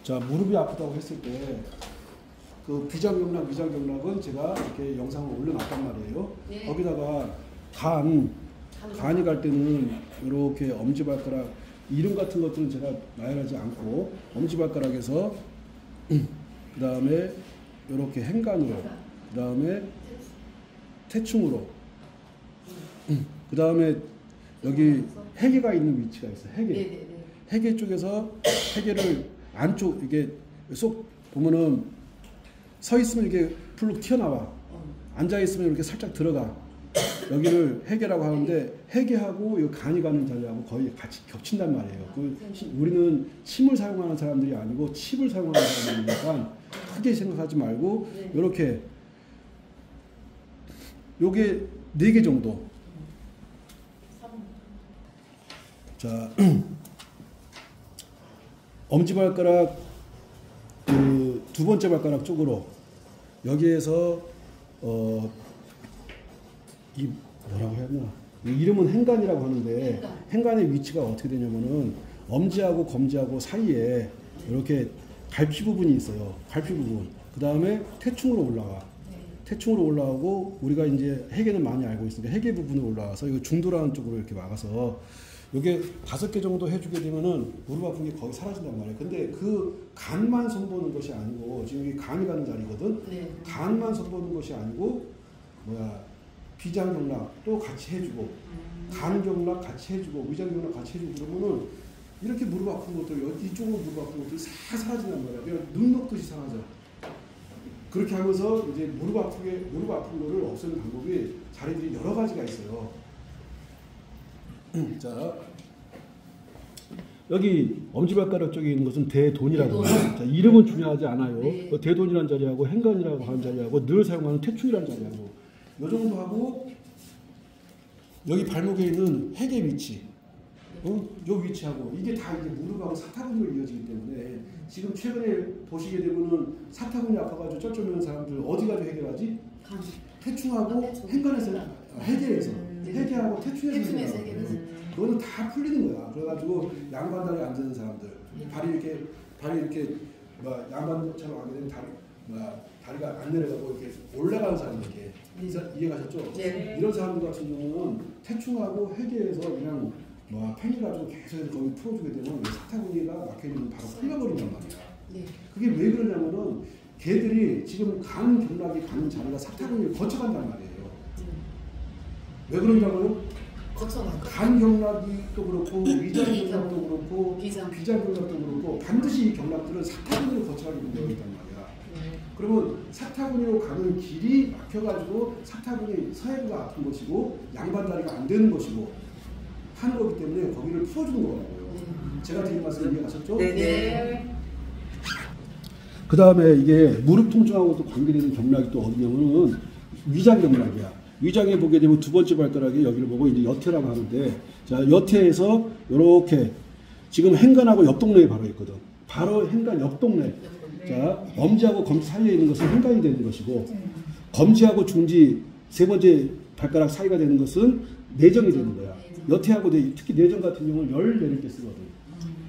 자, 무릎이 아프다고 했을 때, 그 비장경락, 위장경락은 제가 이렇게 영상을 올려놨단 말이에요. 네. 거기다가 간이 갈 때는 이렇게 엄지발가락, 이름 같은 것들은 제가 나열하지 않고, 엄지발가락에서, 그 다음에 이렇게 행간으로, 그 다음에 태충으로, 그 다음에 여기 해계가 있는 위치가 있어요. 해계. 네네네. 해계 쪽에서 해계를 안쪽, 이게 쏙 보면은 서 있으면 이게 풀룩 튀어나와. 앉아 있으면 이렇게 살짝 들어가. 여기를 해계라고 하는데, 해계하고 이 간이 가는 자리하고 거의 같이 겹친단 말이에요. 우리는 침을 사용하는 사람들이 아니고 칩을 사용하는 사람들이니까 크게 생각하지 말고, 이렇게 요게 4개 정도. 자, 엄지발가락 그 2번째 발가락 쪽으로 여기에서 이 뭐라고 해야 되나, 이름은 행간이라고 하는데, 행간의 위치가 어떻게 되냐면은 엄지하고 검지하고 사이에 이렇게 갈피 부분이 있어요. 갈피 부분. 그 다음에 태충으로 올라가. 태충으로 올라오고, 우리가 이제 해계는 많이 알고 있으니까 해계 부분으로 올라와서 이거 중도라는 쪽으로 이렇게 막아서 요게 5개 정도 해주게 되면은 무릎 아픈 게 거의 사라진단 말이에요. 근데 그 간만 손보는 것이 아니고, 지금 여기 간이 가는 자리거든. 네. 간만 손보는 것이 아니고, 비장경락도 같이 해주고, 간경락 같이 해주고, 위장경락 같이 해주고, 그러면은 이렇게 무릎 아픈 것들, 이쪽으로 무릎 아픈 것들이 싹 사라진단 말이야. 그냥 눈 녹듯이 사라져. 그렇게 하면서 이제 무릎 아픈 거를 없애는 방법이 자리들이 여러 가지가 있어요. 자, 여기 엄지발가락 쪽에 있는 것은 대돈이라고 해요. 자, 이름은 중요하지 않아요. 네. 대돈이라는 자리하고 행간이라고 하는 자리하고 늘 사용하는 태충이라는 자리하고 요 정도 하고, 여기 발목에 있는 해계 위치, 요 위치하고, 이게 다 이제 무릎하고 사타구니로 이어지기 때문에, 지금 최근에 보시게 되면은 사타구니 아파가지고 쩔쩔매는 사람들 어디 가서 해결하지? 태충하고 행간에서, 해계에서, 해계하고 태충에서 해결하고, 그거는 다 풀리는 거야. 그래가지고 양반다리에 앉는 사람들, 발이 이렇게 양반처럼 앉게 되면 다리가 안 내려가고 이렇게 올라가는 사람들에게, 이해가셨죠? 네. 이런 사람들 같은 경우는 태충하고 해계에서 그냥 팽이가지고 계속해서 거기 풀어주게 되면 사타구니가 막혀있는 바로 풀려버린단 말이야. 네. 그게 왜 그러냐면은 걔들이 지금 간 경락이 가는 자리가 사타구니를 거쳐간단 말이에요. 왜 그러냐고요? 간 경락도 그렇고, 위장 경락도 그렇고, 비장 경락도 그렇고, 반드시 이 경락들은 사타구니를 거쳐가게 되어 있단 말이야. 그러면 사타구니로 가는 길이 막혀가지고 사타구니 서해부가 아픈 것이고, 양반다리가 안 되는 것이고 하는 거기 때문에 거기를 풀어주는 거라고요. 제가 드린 말씀 이해가셨죠? 네네. 그 다음에 이게 무릎 통증하고도 관계되는 경락이 또 어디냐면은 위장 경락이야. 위장에 보게 되면 2번째 발가락이 여기를 보고 이제 여태라고 하는데, 자, 여태에서 이렇게 지금 행간하고 옆 동네에 바로 있거든. 바로 행간 옆 동네. 자, 엄지하고 검지 사이에 있는 것은 행간이 되는 것이고, 검지하고 중지 3번째 발가락 사이가 되는 것은 내정이 되는 거야. 여태하고 특히 내정 같은 경우는 열 내릴 때 쓰거든.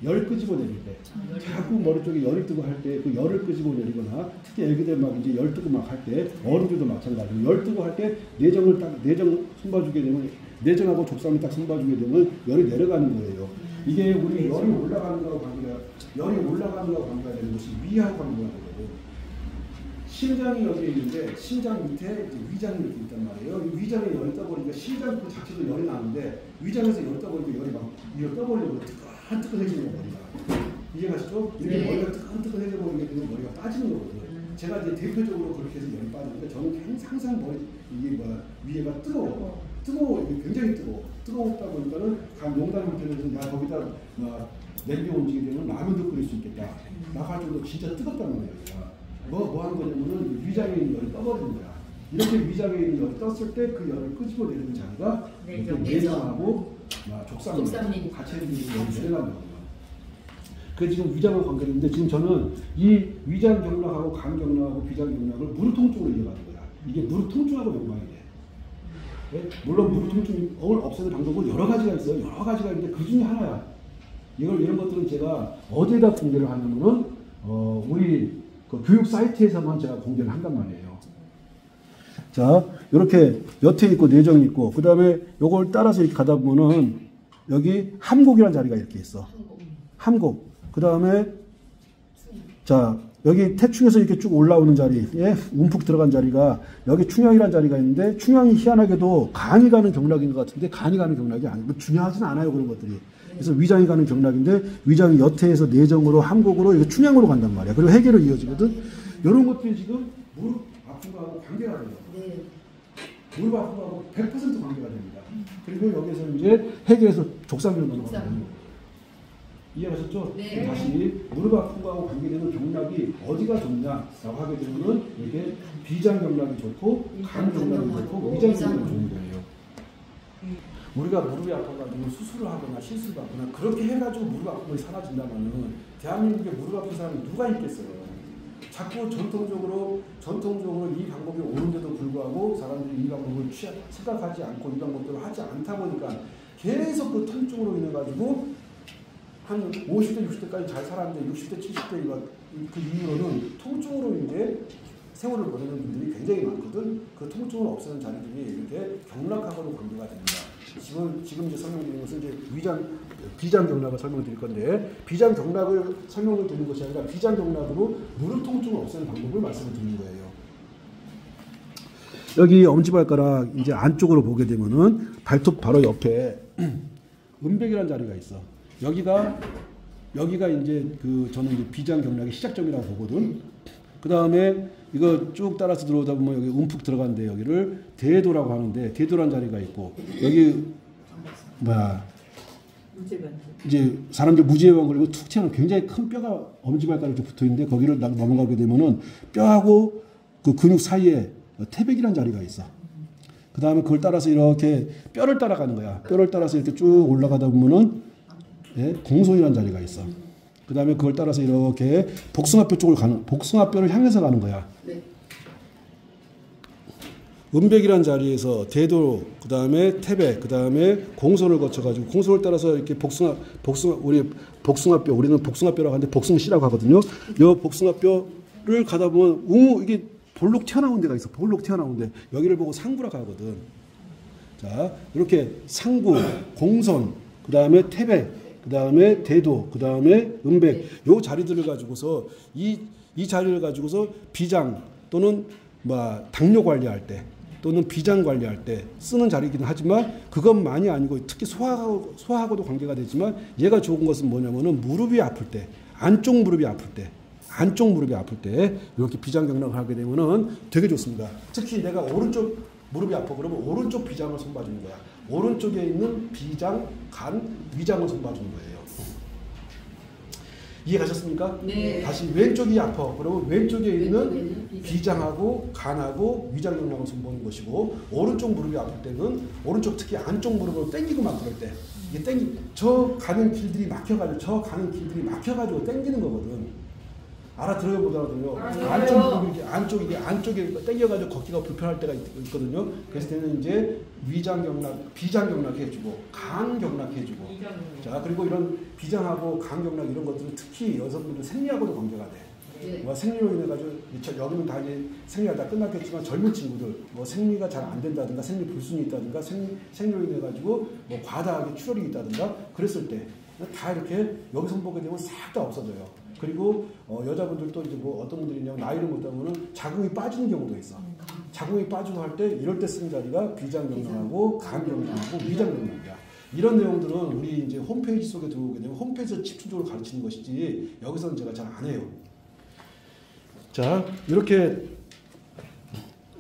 열 끄집어 내릴 때. 자꾸 머리 쪽에 열이 뜨고 할 때 그 열을 끄집어 내리거나, 특히 애기들 막 이제 열 뜨고 막 할 때, 어른들도 마찬가지로 열 뜨고 할 때 내정 손봐주게 되면, 내정하고 족삼이 딱 손봐주게 되면 열이 내려가는 거예요. 이게 우리 열이 올라가는 거하고 관계가 되는 것이 위하고 관계가 되거든. 심장이 여기에 있는데, 심장 밑에 이제 위장이 이렇게 있단 말이에요. 이 위장에 열이 떠버리니까 심장 그 자체도 열이 나는데, 위장에서 열이 떠버리니까 열이 막 위로 떠버리고 뜨끈뜨끈해지는 머리가. 이해가시죠? 이렇게 머리가 뜨끈뜨끈해져 버리게 되면 머리가 빠지는 거거든요. 제가 이제 대표적으로 그렇게 해서 열이 빠지는데, 저는 항상 위에가 뜨거워. 굉장히 뜨겁다 보니까는 농담 한편에서는 야, 거기다 냉겨 옮기게 되면 라면도 끓일 수 있겠다. 나갈 정도 진짜 뜨겁단 말이야. 뭐 하는 거냐면은 위장에 있는 열이 떠버리는 거야. 이렇게 위장에 있는 열이 떴을 때 그 열을 끄집어 내리는 자리가 내정하고 족삼이 같이 해주는 열이 내려가는 거예요. 그래서 지금 위장과 관계되는데, 지금 저는 이 위장 경락하고 간 경락하고 비장 경락을 무릎 통증으로 이어가는 거야. 이게 무릎 통증하고 연관이 돼. 네? 물론 무릎 통증을 없애는 방법은 여러 가지가 있어요. 여러 가지가 있는데 그 중에 하나야. 이런 것들은 제가 어디에다 공개를 하냐면은 우리 그 교육 사이트에서만 제가 공개를 한단 말이에요. 자, 이렇게 여태 있고 내정이 있고, 그 다음에 요걸 따라서 이렇게 가다 보면은 여기 함곡이라는 자리가 이렇게 있어. 함곡. 그 다음에 자, 여기 태충에서 이렇게 쭉 올라오는 자리에 움푹 들어간 자리가 여기 충영이라는 자리가 있는데, 충영이 희한하게도 간이 가는 경락인 것 같은데 간이 가는 경락이 아니고 중요하진 않아요, 그런 것들이. 그래서 위장이 가는 경락인데 위장이 여태에서 내정으로 함곡으로 이거 충영으로 간단 말이야. 그리고 해계로 이어지거든. 이런 것들이 지금 무릎 아픈 거하고 관계가 돼요. 네. 무릎 아픈 거하고 100% 관계가 됩니다. 그리고 여기서 이제 해계에서 족상으로 넘어가거든요. 이해하셨죠? 네. 다시 무릎 아픈 거하고 관계되는 경락이 어디가 좋냐라고 하게 되면은 이게 비장 경락이 좋고 간 경락이 좋고 위장 경락이 좋은 거예요. 우리가 무릎이 아파가지고 수술을 하거나 실수를 하거나 그렇게 해가지고 무릎 아픈 게 사라진다면은 대한민국에 무릎 아픈 사람이 누가 있겠어요? 자꾸 전통적으로 이 방법이 옳은데도 불구하고 사람들이 이 방법을 생각하지 않고 이 방법대로 하지 않다 보니까 계속 그 통증으로 인해 가지고 한 50대, 60대까지 잘 살았는데 60대, 70대 그 이후로는 통증으로 이제 세월을 보내는 분들이 굉장히 많거든. 그 통증을 없애는 자리들이 이렇게 경락하고도 관계가 됩니다. 지금 이제 설명드리는 것은 이제 비장 경락을 설명드릴 건데, 비장 경락을 설명을 드리는 것이 아니라 비장 경락으로 무릎 통증을 없애는 방법을 말씀을 드리는 거예요. 여기 엄지발가락 이제 안쪽으로 보게 되면은 발톱 바로 옆에 음백이라는 자리가 있어. 여기가 이제 저는 이제 비장 경락의 시작점이라고 보거든. 그 다음에 이거 쭉 따라서 들어오다 보면 여기 움푹 들어간데 여기를 대도라고 하는데, 대도란 자리가 있고, 여기 이제 사람들 무지개방 그리고 툭 튀어나온 굉장히 큰 뼈가 엄지발가락에 붙어 있는데, 거기를 넘어가게 되면은 뼈하고 그 근육 사이에 태백이라는 자리가 있어. 그 다음에 그걸 따라서 이렇게 뼈를 따라가는 거야. 뼈를 따라서 이렇게 쭉 올라가다 보면은 공손이라는 자리가 있어. 그 다음에 그걸 따라서 이렇게 복숭아뼈 쪽을 복숭아뼈를 향해서 가는 거야. 네. 음백이라는 자리에서 대도, 그 다음에 태백, 그 다음에 공손을 거쳐가지고 공손을 따라서 이렇게 우리는 복숭아뼈라고 하는데 복숭씨라고 하거든요. 이 복숭아뼈를 가다 보면 이게 볼록 튀어나온 데가 있어. 볼록 튀어나온 데. 여기를 보고 상부라고 하거든. 자, 이렇게 상부, 공손, 그 다음에 태백, 그 다음에 대도, 그 다음에 음백, 요 자리들을 가지고서 이 자리를 가지고서 비장 또는 당뇨 관리할 때 또는 비장 관리할 때 쓰는 자리이긴 하지만 그것만이 아니고 특히 소화하고도 관계가 되지만, 얘가 좋은 것은 뭐냐면은 무릎이 아플 때, 안쪽 무릎이 아플 때 이렇게 비장 경락을 하게 되면은 되게 좋습니다. 특히 내가 오른쪽 무릎이 아파 그러면 오른쪽 비장을 손봐주는 거야. 오른쪽에 있는 비장, 간, 위장을 손봐주는 거예요. 이해가셨습니까? 네. 다시 왼쪽이 아파 그러면 왼쪽에 있는 비장하고 간하고 위장 경락을 손보는 것이고, 오른쪽 무릎이 아플 때는 오른쪽 특히 안쪽 무릎을 당기고 막 그럴 때 이게 저 가는 길들이 막혀가지고 당기는 거거든. 알아들어요, 못 알아들어요? 안쪽에 당겨가지고 걷기가 불편할 때가 있거든요. 그래서 때는 이제 위장 경락, 비장 경락 해주고, 간 경락 해주고. 자, 그리고 이런 비장하고 간 경락 이런 것들은 특히 여성분들 생리하고도 관계가 돼. 생리로 인해가지고, 여기는 다 이제 생리가 다 끝났겠지만 젊은 친구들, 생리가 잘 안 된다든가, 생리 불순이 있다든가, 생리로 인해가지고 과다하게 출혈이 있다든가, 그랬을 때 다 이렇게 여기서 보게 되면 싹 다 없어져요. 그리고 여자분들도 이제 어떤 분들이 있냐면 나이를 먹다 보면 자궁이 빠지는 경우도 있어. 자궁이 빠지고 할 때 이럴 때 쓰는 자리가 비장 경락하고 간 경락하고 위장 경락이야. 이런 내용들은 우리 이제 홈페이지 속에 들어오게 되면 홈페이지에서 집중적으로 가르치는 것이지 여기서는 제가 잘 안 해요. 자, 이렇게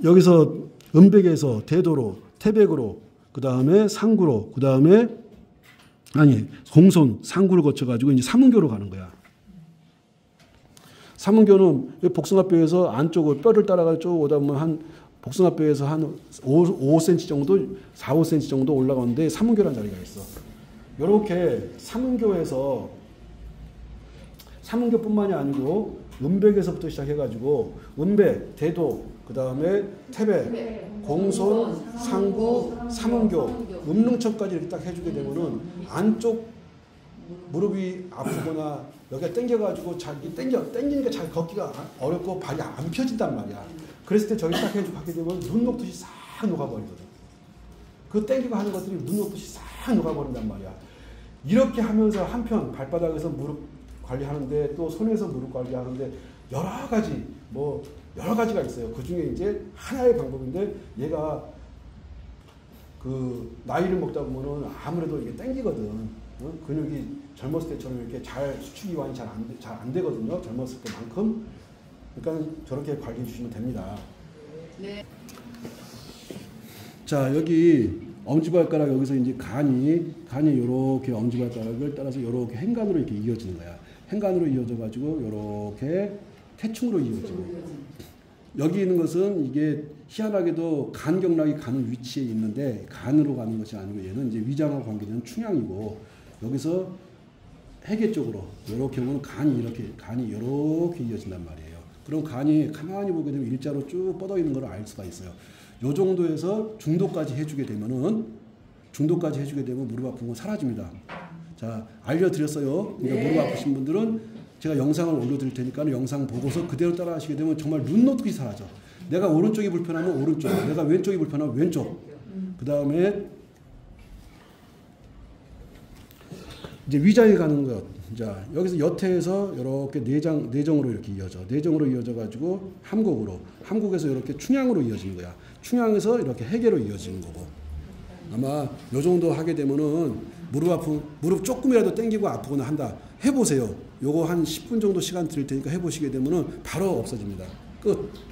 여기서 음백에서 대도로, 태백으로, 그 다음에 상구로, 그 다음에 공손, 상구를 거쳐가지고 이제 삼은교로 가는 거야. 삼은교는 복숭아뼈에서 안쪽으로 뼈를 따라가 쭉 오다 보면 복숭아뼈에서 한 5cm 정도, 4, 5cm 정도 올라가는데 삼은교라는 자리가 있어. 이렇게 삼은교뿐만이 아니고 음백에서부터 시작해가지고 음백, 대도, 그 다음에 태백, 공손, 상구, 삼은교, 음릉천까지 이렇게 딱 해주게 되면은 안쪽 무릎이 아프거나 여기가 당겨가지고 자기 당기니까 잘 걷기가 어렵고 발이 안 펴진단 말이야. 그랬을 때 저기 딱 해주고 하게 되면 눈 녹듯이 싹 녹아버리거든. 그 당기고 하는 것들이 눈 녹듯이 싹 녹아버린단 말이야. 이렇게 하면서 한편 발바닥에서 무릎 관리하는데 또 손에서 무릎 관리하는데 여러 가지가 있어요. 그 중에 이제 하나의 방법인데 얘가 그 나이를 먹다 보면은 아무래도 이게 당기거든. 근육이 젊었을 때처럼 이렇게 잘 수축 이완이 잘 안 되거든요. 젊었을 때만큼. 그러니까 저렇게 관리해 주시면 됩니다. 네. 자, 여기 엄지발가락 여기서 이제 간이 이렇게 엄지발가락을 따라서 이렇게 행간으로 이렇게 이어지는 거야. 행간으로 이어져 가지고 이렇게 태충으로 이어지고. 여기 있는 것은 이게 희한하게도 간경락이 가는 위치에 있는데 간으로 가는 것이 아니고 얘는 이제 위장하고 관계되는 충양이고 여기서 해계 쪽으로 이렇게 보면 간이 이렇게 이어진단 말이에요. 그럼 간이 가만히 보게 되면 일자로 쭉 뻗어 있는 걸 알 수가 있어요. 요 정도에서 중도까지 해주게 되면 무릎 아픈 건 사라집니다. 자, 알려드렸어요. 그러니까 네. 무릎 아프신 분들은 제가 영상을 올려드릴 테니까 영상 보고서 그대로 따라 하시게 되면 정말 눈 녹듯이 사라져. 내가 오른쪽이 불편하면 오른쪽, 내가 왼쪽이 불편하면 왼쪽. 그 다음에 이제 위장에 가는 것. 자, 여기서 여태에서 이렇게 내정으로 이렇게 이어져. 내정으로 이어져 가지고 함곡에서 이렇게 충양으로 이어지는 거야. 충양에서 이렇게 해계로 이어지는 거고. 아마 요 정도 하게 되면은 무릎 조금이라도 당기고 아프거나 한다. 해보세요. 요거 한 10분 정도 시간 드릴 테니까 해보시게 되면은 바로 없어집니다. 끝.